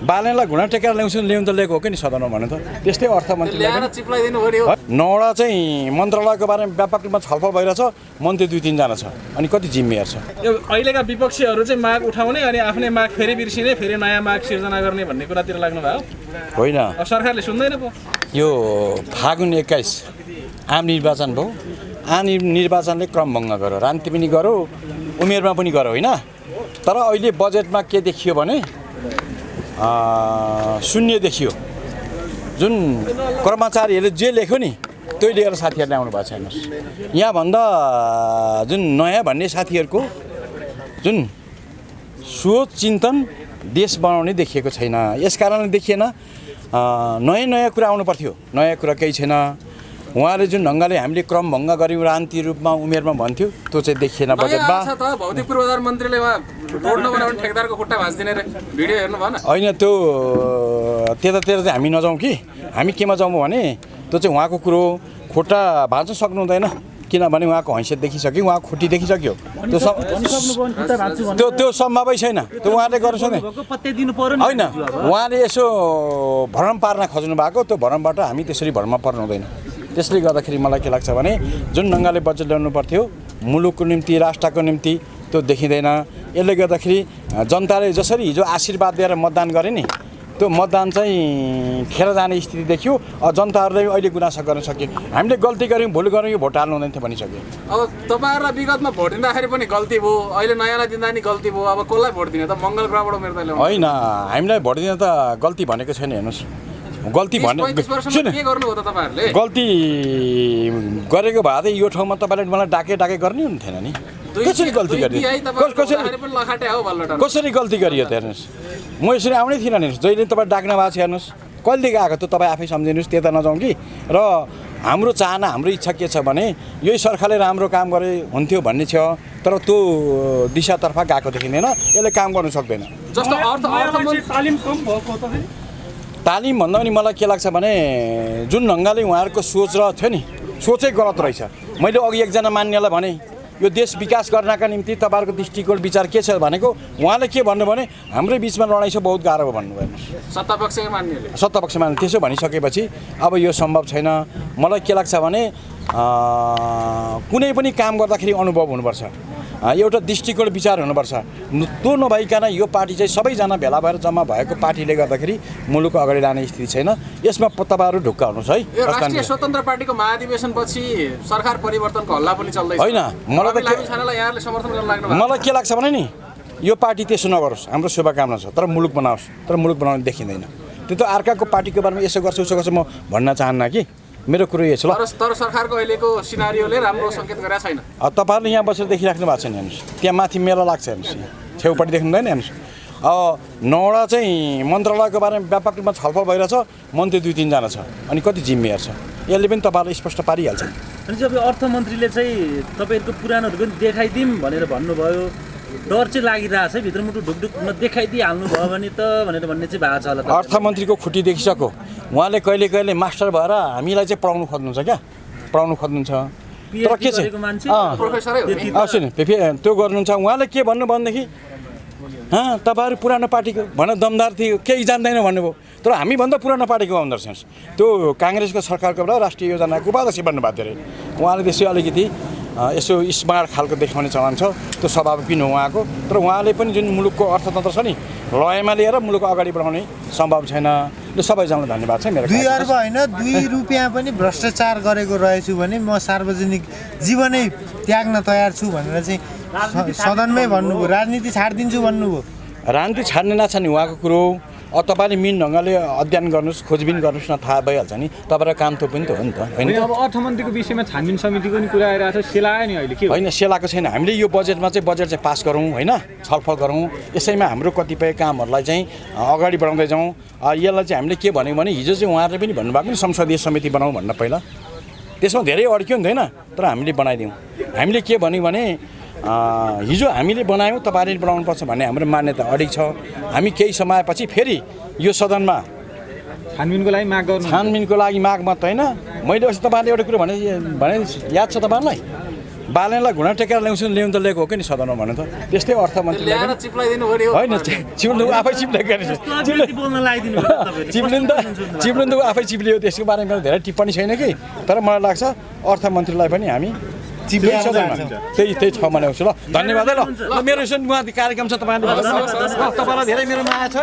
बालनलाई घुँडा टेकेर ल्याउनु त लिएको हो कि नि सदनमा भन्नु त त्यस्तै अर्थमन्त्रीलाई 9वटा चाहिँ मन्त्रालयको बारेमा व्यापक रूपमा छलफल भइरहेछ मन्त्री 2-3 जना छ अनि कति जिम्मेवार छ यो अहिलेका विपक्षीहरू चाहिँ माग उठाउने अनि आफ्नै माग फेरि बिर्सिने फेरि नयाँ माग सिर्जना गर्ने भन्ने कुरातिर लाग्नु भयो होइन सरकारले सुन्दैन पो यो फागुन 21 आम निर्वाचन भयो आम निर्वाचनले क्रमभङ्ग गर्यो राजनीति पनि गर्यो उमेरमा पनि गर्यो होइन तर अहिले बजेटमा के देखियो भने शून्य देखियो जुन कर्मचारीहरूले जे लेख्यो नि त्यही लिएर साथीहरूले आउनु भएको छैन यहाँभन्दा जुन नयाँ भन्ने साथीहरूको जुन सोच चिन्तन देश बनाउने देखिएको छैन यस कारणले देखिएन नयाँ कुरा आउनु पर्थ्यो नयाँ कुरा केही छैन उहाँले जुन ढङ्गले हामीले क्रमभङ्ग गऱ्यौँ राजनीति रूपमा उमेरमा भन्थ्यो त्यो चाहिँ देखिएन बजेटमा भौतिक पूर्वाधार मन्त्रीले रोड नबनाउने ठेकेदारको खुट्टा भाँच्दिने भिडियो हेर्नु भएन होइन त्यो त्यतातिर चाहिँ हामी नजाउँ कि हामी केमा जाउँ भने त्यो चाहिँ उहाँको कुरो खुट्टा भाँच्न सक्नु हुँदैन किनभने उहाँको हैसियत देखिसक्यो उहाँको खुट्टी देखिसक्यो त्यो सम्भवै छैन त्यो उहाँले गर्नु सक्दैन होइन उहाँले यसो भ्रम पार्न खोज्नु भएको त्यो भ्रमबाट हामी त्यसरी भ्रममा पर्नु हुँदैन त्यसले गर्दाखेरि मलाई के लाग्छ भने जुन ढङ्गले बजेट ल्याउनु पर्थ्यो मुलुकको निम्ति राष्ट्रको निम्ति त्यो देखिँदैन यसले गर्दाखेरि जनताले जसरी हिजो आशीर्वाद दिएर मतदान गरे नि त्यो मतदान चाहिँ खेर जाने स्थिति देखियो जनताहरूले अहिले गुनासो गर्न सक्यो हामीले गल्ती गऱ्यौँ भुल गऱ्यौँ यो भोट हाल्नु हुँदैन थियो भनिसक्यो अब तपाईँहरूलाई विगतमा भोट दिँदाखेरि पनि गल्ती भयो अहिले नयाँलाई दिँदा नि गल्ती भयो अब कसलाई भोट दिने त मङ्गल ग्रहबाट उम्मेदवारले होइन हामीलाई भोट दिँदा त गल्ती भनेको छैन हेर्नुहोस् गल्ती भने गल्ती गरेको भए त यो ठाउँमा तपाईँले मलाई डाके गर्ने हुन्थेन नि कसरी गल्ती गरियो कसरी गल्ती गरियो त हेर्नुहोस् म यसरी आउनै थिइनँ हेर्नुहोस् जहिले तपाईँ डाक्न भएको छ हेर्नुहोस् कहिलेदेखि आएको त तपाईँ आफै सम्झिनुहोस् त्यता नजाउँ कि र हाम्रो चाहना हाम्रो इच्छा के छ भने यही सरकारले राम्रो काम गरे हुन्थ्यो भन्ने छ तर त्यो दिशातर्फ गएको देखिँदैन यसले काम गर्नु सक्दैन तालिम भन्दा पनि मलाई के लाग्छ भने जुन ढङ्गले उहाँहरूको सोच थियो नि सोचै गलत रहेछ मैले अघि एकजना मान्यलाई भने यो देश विकास गर्नका निम्ति तपाईँहरूको दृष्टिकोण विचार के छ भनेको उहाँले के भन्नु भने हाम्रै बिचमा लडाइँ छ बहुत गाह्रो भन्नुभयो सत्तापक्ष मान्ने त्यसो भनिसकेपछि अब यो सम्भव छैन मलाई के लाग्छ भने कुनै पनि काम गर्दाखेरि अनुभव हुनुपर्छ एउटा दृष्टिकोण विचार हुनुपर्छ त्यो नभइकन यो पार्टी चाहिँ सबैजना भेला भएर जम्मा भएको पार्टीले गर्दाखेरि मुलुक अगाडि लाने स्थिति छैन यसमा तपाईँहरू ढुक्क हुनुहोस् है राष्ट्रिय स्वतन्त्र पार्टीको महाधिवेशनपछि सरकार परिवर्तनको हल्ला पनि चल्दैछ होइन मलाई के लाग्छ भने नि यो पार्टी त्यसो नगरोस् हाम्रो शुभकामना छ तर मुलुक बनाओस् तर मुलुक बनाउने देखिँदैन त्यो त अर्काको पार्टीको बारेमा यसो गर्छु उसो गर्छु म भन्न चाहन्न कि मेरो कुरो यो छ ल तर सरकारको अहिलेको सिनारियोले राम्रो सङ्केत गरेको छैन तपाईँहरूले यहाँ बसेर देखिराख्नु भएको छैन हेर्नुहोस् त्यहाँ माथि मेला लाग्छ हेर्नुहोस् छेउपट्टि देख्नु हुँदैन हेर्नुहोस् 9वटा चाहिँ मन्त्रालयको बारेमा व्यापक रूपमा छलफल भइरहेछ मन्त्री 2-3 जना छ अनि कति जिम्मेवार छ यसले पनि तपाईँहरूले स्पष्ट पारिहाल्छ अनि जब अर्थमन्त्रीले चाहिँ तपाईँहरूको पुरानोहरू पनि देखाइदिउँ भनेर भन्नुभयो डर चाहिँ लागिरहेछ है भित्रमुटु ढुकढुकमा देखाइदिइहाल्नु भयो भने त भनेर भन्ने चाहिँ भएको छ होला अर्थमन्त्रीको खुट्टी देखिसक्यो उहाँले कहिले कहिले मास्टर भएर हामीलाई चाहिँ पढाउनु खोज्नुहुन्छ क्या पढाउनु खोज्नुहुन्छ तर के चाहिँ त्यो गर्नुहुन्छ उहाँले के भन्नु भनेदेखि तपाईँहरू पुरानो पार्टीको भन दमदार थियो केही जान्दैन भन्नुभयो तर हामीभन्दा पुरानो पार्टीको आउँदो रहेछ त्यो काङ्ग्रेसको सरकारको बेला राष्ट्रिय योजनाको उपाध्यक्ष बन्नुभएको थियो अरे उहाँले त्यसै अलिकति यसो स्मार्ट खालको देखाउने चलन छ त्यो स्वभाव किन उहाँको तर उहाँले पनि जुन मुलुकको अर्थतन्त्र छ नि लयमा लिएर मुलुक अगाडि बढाउने सम्भव छैन यो सबैजनालाई धन्यवाद छ मेरो 2 अर्ब होइन 2 रुपियाँ पनि भ्रष्टाचार गरेको रहेछु भने म सार्वजनिक जीवनै त्याग्न तयार छु भनेर चाहिँ सदनमै भन्नुभयो राजनीति छाड्दिन्छु भन्नुभयो राजनीति छाड्ने नछाड्ने उहाँको कुरो तपाईँले मिन ढङ्गले अध्ययन गर्नुहोस् खोजबिन गर्नुहोस् न थाहा भइहाल्छ नि तपाईँको काम त पनि त हो नि त होइन अब अर्थमन्त्रीको विषयमा छानबिन समितिको पनि कुरा आइरहेको छ सेलायो नि अहिले के होइन सेलाएको छैन हामीले यो बजेटमा चाहिँ बजेट चाहिँ पास गरौँ होइन छलफल गरौँ यसैमा हाम्रो कतिपय कामहरूलाई चाहिँ अगाडि बढाउँदै जाउँ यसलाई चाहिँ हामीले के भन्यौँ भने हिजो चाहिँ उहाँहरूले पनि भन्नुभएको नि संसदीय समिति बनाउँ भन्न पहिला त्यसमा धेरै अड्क्यो नि त होइन तर हामीले बनाइदिउँ हामीले के भन्यौँ भने हिजो हामीले बनायौँ तपाईँले बनाउनुपर्छ भन्ने हाम्रो मान्यता अडिग छ हामी केही समयपछि फेरि यो सदनमा छानबिनको लागि माग मात्र होइन मैले अस्ति तपाईँले एउटा कुरो भने याद छ तपाईँहरूलाई बालेनलाई घुँडा टेकेर ल्याउनु त ल्याएको हो कि नि सदनमा भन्नु त त्यस्तै अर्थमन्त्रीले ल्याएर चिप्लाइदिनु पर्यो होइन चिप्लिनु आफै चिप्लेको बोल्न लगाइदिनु भयो तपाईँले। चिप्लिनु त आफै चिप्लियो त्यसको बारेमा मेरो धेरै टिप्पणी छैन कि तर मलाई लाग्छ अर्थमन्त्रीलाई पनि हामी चिप्लिएर सदनमा जान्छौँ। त्यही ठाउँमा ल्याउँछु ल धन्यवाद है ल मेरो यसो कार्यक्रम छ तपाईँले तपाईँलाई धेरै मेरो माया छ